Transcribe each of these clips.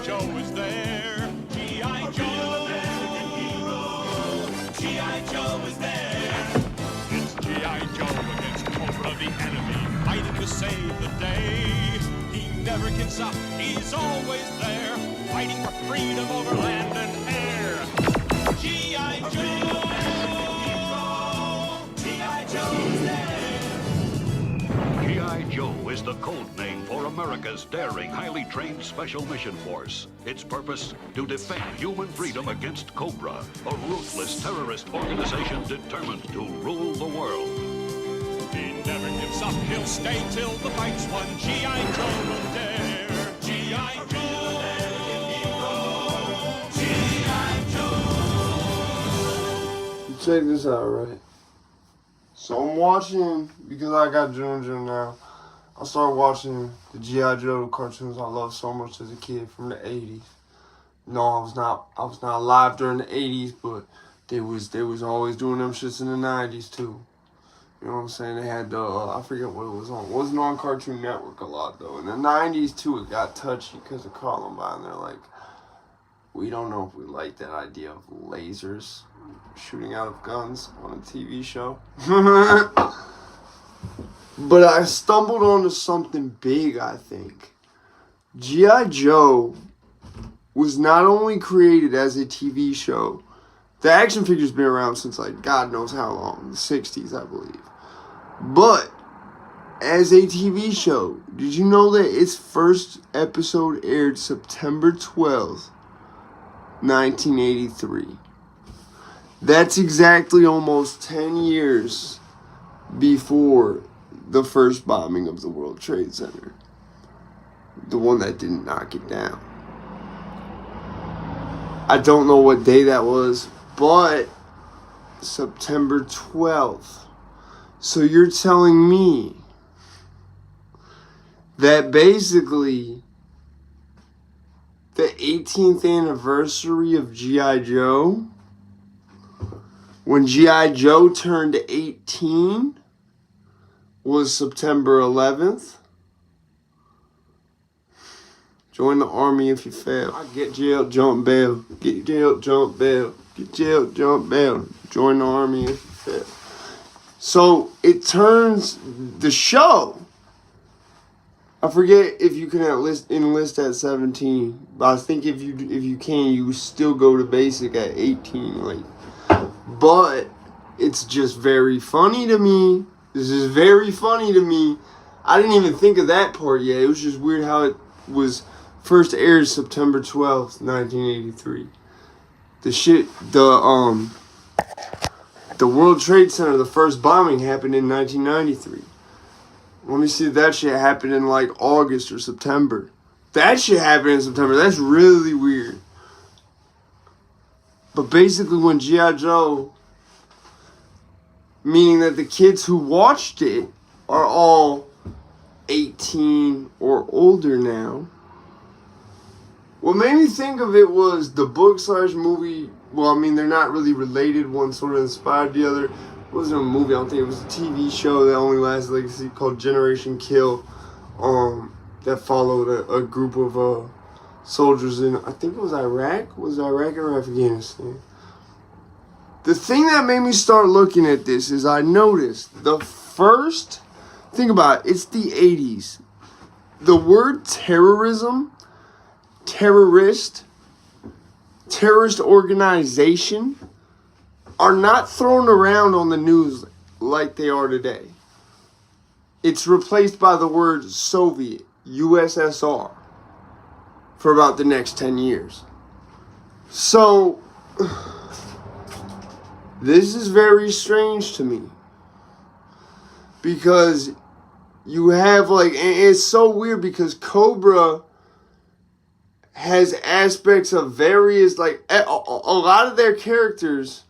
Joe is there. G.I. Joe, American hero. G.I. Joe is there. It's G.I. Joe against Cobra the enemy, fighting to save the day. He never gives up, he's always there, fighting for freedom over land and air. G.I. Joe, American hero. G.I. Joe is there. G.I. Joe is the code name for America's daring, highly trained Special Mission Force. Its purpose, to defend human freedom against Cobra, a ruthless terrorist organization determined to rule the world. He never gives up, he'll stay till the fight's won. G.I. Joe will dare. G.I. Joe, American hero. G.I. Joe. Check this out, right? So I'm watching, because I got Junior now, I started watching the G.I. Joe cartoons I loved so much as a kid from the 80s. No, I was not alive during the 80s, but they was always doing them shits in the 90s too. You know what I'm saying? They had I forget what it was on. It wasn't on Cartoon Network a lot though. In the 90s too, it got touchy because of Columbine. They're like, we don't know if we like that idea of lasers shooting out of guns on a TV show. But I stumbled onto something big, I think. G.I. Joe was not only created as a TV show. The action figure's been around since, like, God knows how long. The 60s, I believe. But, as a TV show, did you know that its first episode aired September 12th, 1983? That's exactly almost 10 years before the first bombing of the World Trade Center. The one that didn't knock it down. I don't know what day that was, but September 12th. So you're telling me that basically the 18th anniversary of G.I. Joe, when G.I. Joe turned 18, was September 11th. Join the army if you fail. I get jail, jump bail. Get jail, jump bail. Get jail, jump bail. Join the army if you fail. So it turns the show. I forget if you can enlist at 17, but I think if you can, you still go to basic at 18. But it's just very funny to me. This is very funny to me. I didn't even think of that part yet. It was just weird how it was first aired September 12th, 1983. The World Trade Center, the first bombing happened in 1993. Let me see if that shit happened in like August or September. That shit happened in September. That's really weird. But basically when G.I. Joe, meaning that the kids who watched it are all 18 or older now. What made me think of it was the book / movie. Well, I mean, they're not really related. One sort of inspired the other. It wasn't a movie, I don't think. It was a TV show that only lasted legacy called Generation Kill. That followed a group of soldiers in, I think it was Iraq. Was it Iraq or Afghanistan? The thing that made me start looking at this is I noticed the first, think about it, it's the 80s. The word terrorism, terrorist organization are not thrown around on the news like they are today. It's replaced by the word Soviet, USSR, for about the next 10 years. So, this is very strange to me. Because you have and it's so weird because Cobra has aspects of various, a lot of their characters,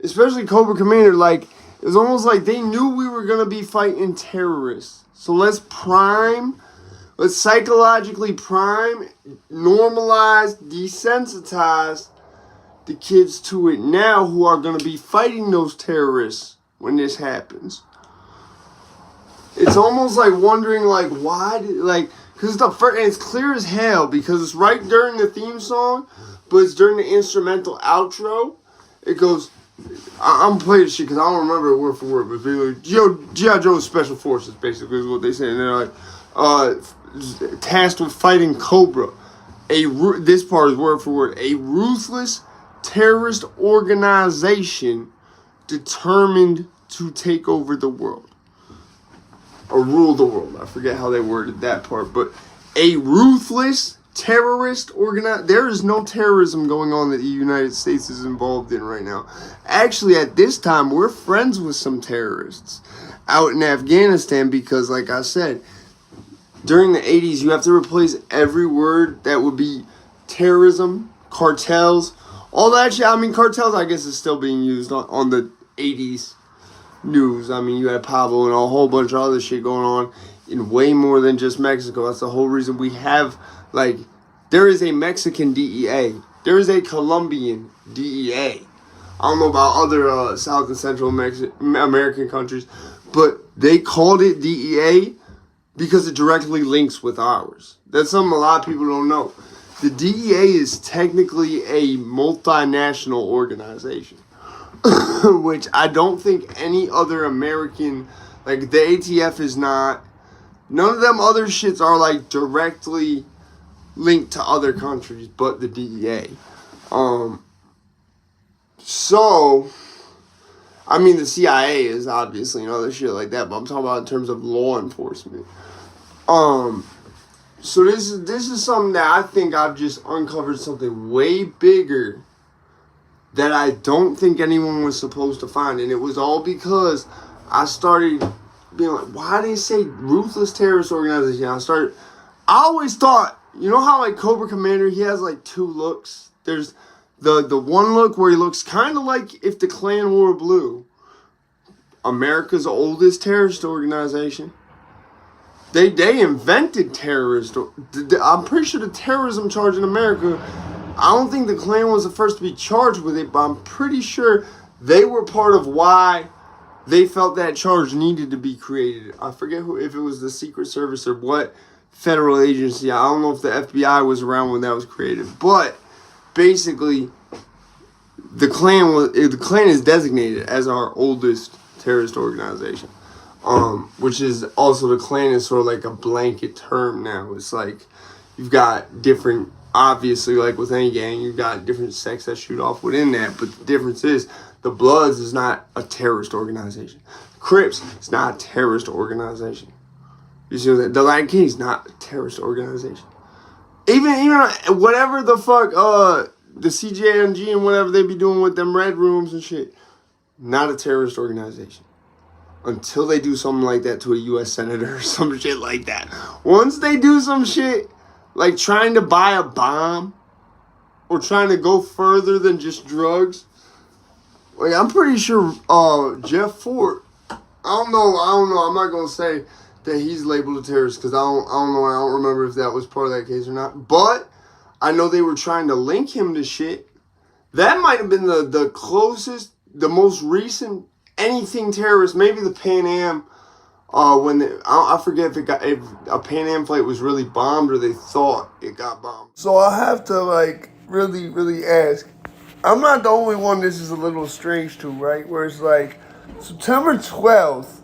especially Cobra Commander, it was almost like they knew we were going to be fighting terrorists. So let's psychologically prime, normalize, desensitize the kids to it now who are going to be fighting those terrorists when this happens. It's almost like wondering, why did, Because the first, and it's clear as hell because it's right during the theme song, but it's during the instrumental outro. It goes, I'm playing this shit because I don't remember it word for word, but they're like, G.I. Joe's Special Forces, basically, is what they say. And they're like, tasked with fighting Cobra. This part is word for word. A ruthless terrorist organization determined to take over the world. Or rule the world. I forget how they worded that part. But a ruthless terrorist organization. There is no terrorism going on that the United States is involved in right now. Actually, at this time, we're friends with some terrorists out in Afghanistan because, like I said, during the 80s, you have to replace every word that would be terrorism, cartels, all that shit. I mean, cartels, I guess, is still being used on the 80s news. I mean, you had Pablo and a whole bunch of other shit going on in way more than just Mexico. That's the whole reason we have, like, there is a Mexican DEA. There is a Colombian DEA. I don't know about other South and Central American countries, but they called it DEA because it directly links with ours. That's something a lot of people don't know. The DEA is technically a multinational organization, which I don't think any other American, like the ATF is not, none of them other shits are like directly linked to other countries but the DEA. So, I mean, the CIA is obviously and other shit like that, but I'm talking about in terms of law enforcement. So this is something that I think I've just uncovered something way bigger that I don't think anyone was supposed to find. And it was all because I started being like, why do they say ruthless terrorist organization? I always thought, you know how like Cobra Commander, he has like two looks? There's the one look where he looks kind of like if the Klan wore blue. America's oldest terrorist organization. They invented terrorist. I'm pretty sure the terrorism charge in America, I don't think the Klan was the first to be charged with it, but I'm pretty sure they were part of why they felt that charge needed to be created. I forget if it was the Secret Service or what federal agency. I don't know if the FBI was around when that was created, but basically, the Klan is designated as our oldest terrorist organization. Which is also, the Klan is sort of like a blanket term now. It's like you've got different, obviously, like with any gang, you've got different sects that shoot off within that. But the difference is the Bloods is not a terrorist organization. Crips is not a terrorist organization. You see that? The Latin Kings not a terrorist organization. Even whatever the fuck, the CJMG and whatever they be doing with them red rooms and shit, not a terrorist organization. Until they do something like that to a U.S. senator or some shit like that. Once they do some shit, like trying to buy a bomb, or trying to go further than just drugs, like I'm pretty sure Jeff Fort, I don't know, I'm not going to say that he's labeled a terrorist, because I don't remember if that was part of that case or not, but I know they were trying to link him to shit. That might have been the closest, the most recent anything terrorist, maybe the Pan Am, I forget if a Pan Am flight was really bombed or they thought it got bombed. So I have to like really, really ask. I'm not the only one this is a little strange to, right? Where it's like September 12th,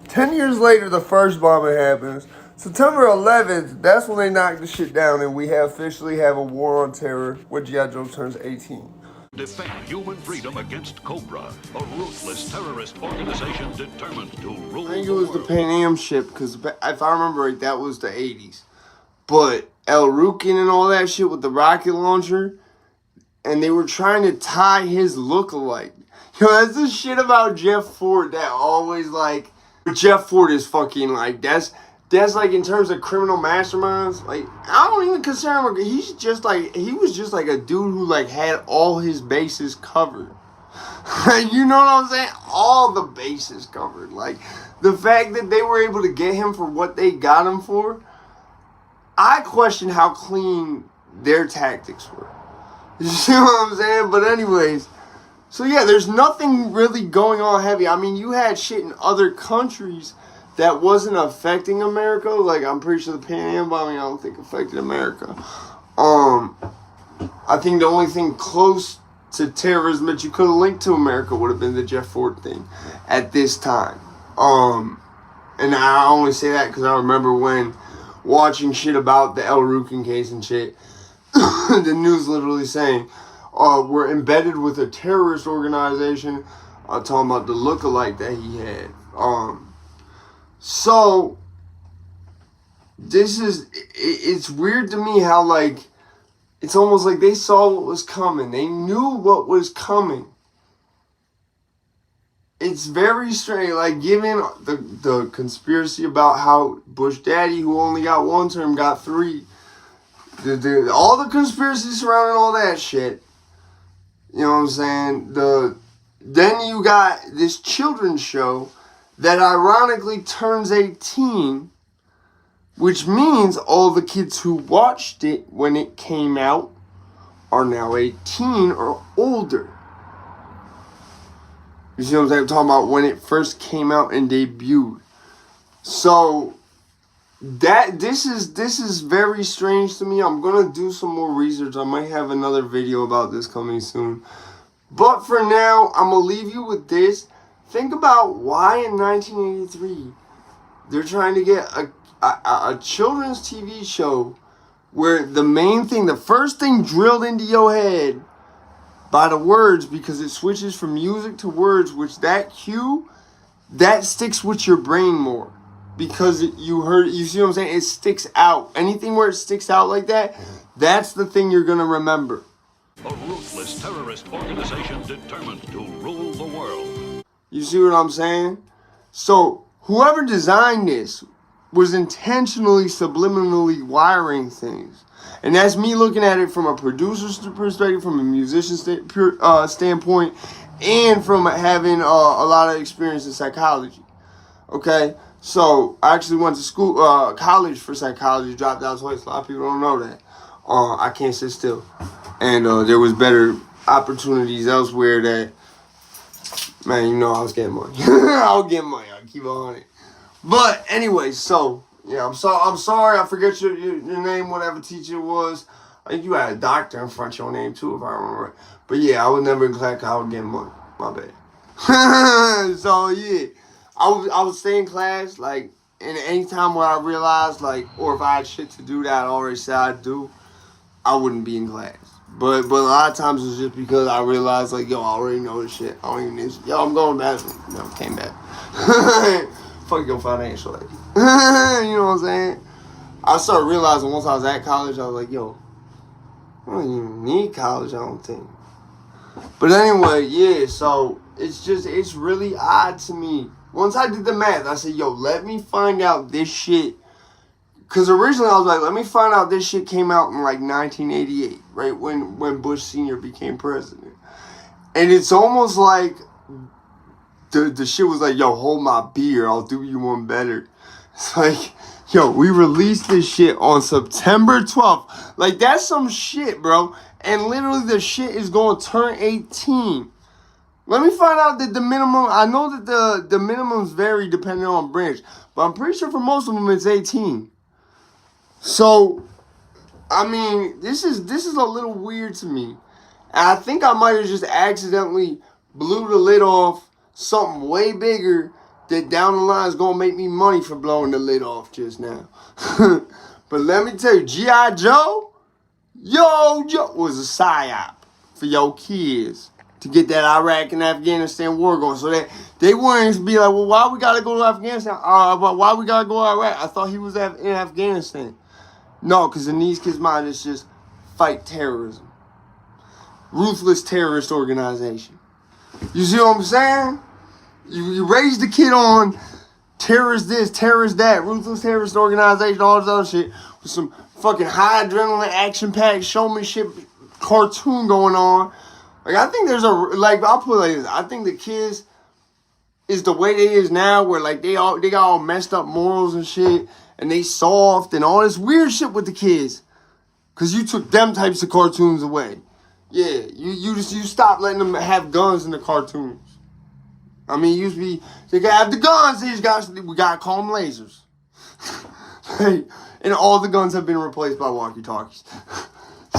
10 years later the first bombing happens. September 11th, that's when they knock the shit down and we officially have a war on terror when G.I. Joe turns 18. Defend human freedom against Cobra, a ruthless terrorist organization determined to rule the world. I think it was the Pan Am ship, because if I remember right, that was the 80s. But El Rukin and all that shit with the rocket launcher, and they were trying to tie his look-alike. Yo, that's the shit about Jeff Fort that always, like, Jeff Fort is fucking, like, that's like, in terms of criminal masterminds, like, I don't even consider him, he was just like a dude who, like, had all his bases covered. You know what I'm saying? All the bases covered. Like, the fact that they were able to get him for what they got him for, I question how clean their tactics were. You see what I'm saying? But anyways, so yeah, there's nothing really going on heavy. I mean, you had shit in other countries that wasn't affecting America. Like, I'm pretty sure the Pan Am bombing, I don't think affected America. I think the only thing close to terrorism that you could have linked to America would have been the Jeff Ford thing at this time. And I only say that because I remember when watching shit about the El Rukin case and shit, the news literally saying, we're embedded with a terrorist organization, talking about the lookalike that he had. So, it's weird to me how, like, it's almost like they saw what was coming. They knew what was coming. It's very strange, like, given the conspiracy about how Bush Daddy, who only got 1 term, got 3. All the conspiracy surrounding all that shit. You know what I'm saying? Then you got this children's show that ironically turns 18, which means all the kids who watched it when it came out are now 18 or older. You see what I'm saying? I'm talking about when it first came out and debuted. So this is very strange to me. I'm gonna do some more research. I might have another video about this coming soon. But for now, I'm gonna leave you with this. Think about why in 1983 they're trying to get a children's TV show where the main thing, the first thing drilled into your head by the words, because it switches from music to words, which that cue, that sticks with your brain more. Because you see what I'm saying? It sticks out. Anything where it sticks out like that, that's the thing you're going to remember. A ruthless terrorist organization determined to rule the world. You see what I'm saying? So, whoever designed this was intentionally, subliminally wiring things. And that's me looking at it from a producer's perspective, from a musician's standpoint, and from having a lot of experience in psychology. Okay? So, I actually went to college for psychology, dropped out twice. A lot of people don't know that. I can't sit still. And there was better opportunities elsewhere that, man, you know I was getting money. I was getting money. I'll keep on it. But anyway, so, yeah, I'm sorry. I forget your name, whatever teacher it was. I think you had a doctor in front of your name, too, if I remember right. But, yeah, I was never in class because I was getting money. My bad. So, yeah. I would stay in class, like, and any time where I realized, like, or if I had shit to do that I already said I'd do, I wouldn't be in class. But a lot of times it's just because I realized, like, yo, I already know this shit. I don't even need shit. Yo, I'm going back. No, came back. Fuck your financial lady. You know what I'm saying? I started realizing once I was at college, I was like, yo, I don't even need college, I don't think. But anyway, yeah, so it's really odd to me. Once I did the math, I said, yo, let me find out this shit. Because originally I was like, let me find out this shit came out in like 1988, right? When Bush Sr. became president. And it's almost like the shit was like, yo, hold my beer, I'll do you one better. It's like, yo, we released this shit on September 12th. Like, that's some shit, bro. And literally the shit is going to turn 18. Let me find out that the minimum, I know that the minimums vary depending on branch, but I'm pretty sure for most of them it's 18. So, I mean, this is a little weird to me. And I think I might have just accidentally blew the lid off something way bigger that down the line is going to make me money for blowing the lid off just now. But let me tell you, G.I. Joe, was a psyop for your kids to get that Iraq and Afghanistan war going. So that they wouldn't be like, well, why we got to go to Afghanistan? Why we got to go to Iraq? I thought he was in Afghanistan. No, because in these kids' mind, it's just fight terrorism. Ruthless terrorist organization. You see what I'm saying? You raise the kid on terrorist this, terrorist that, ruthless terrorist organization, all this other shit, with some fucking high adrenaline, action-packed, showmanship cartoon going on. Like, I think there's I'll put it like this. I think the kids is the way they is now, where, like, they got all messed up morals and shit, and they soft and all this weird shit with the kids. Because you took them types of cartoons away. Yeah, you stopped letting them have guns in the cartoons. I mean, it used to be, they can have the guns, we gotta call them lasers. And all the guns have been replaced by walkie-talkies.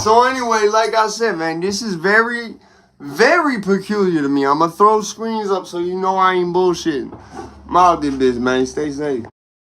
So anyway, like I said, man, this is very, very peculiar to me. I'm gonna throw screens up so you know I ain't bullshitting. I'm out there, biz, man. Stay safe.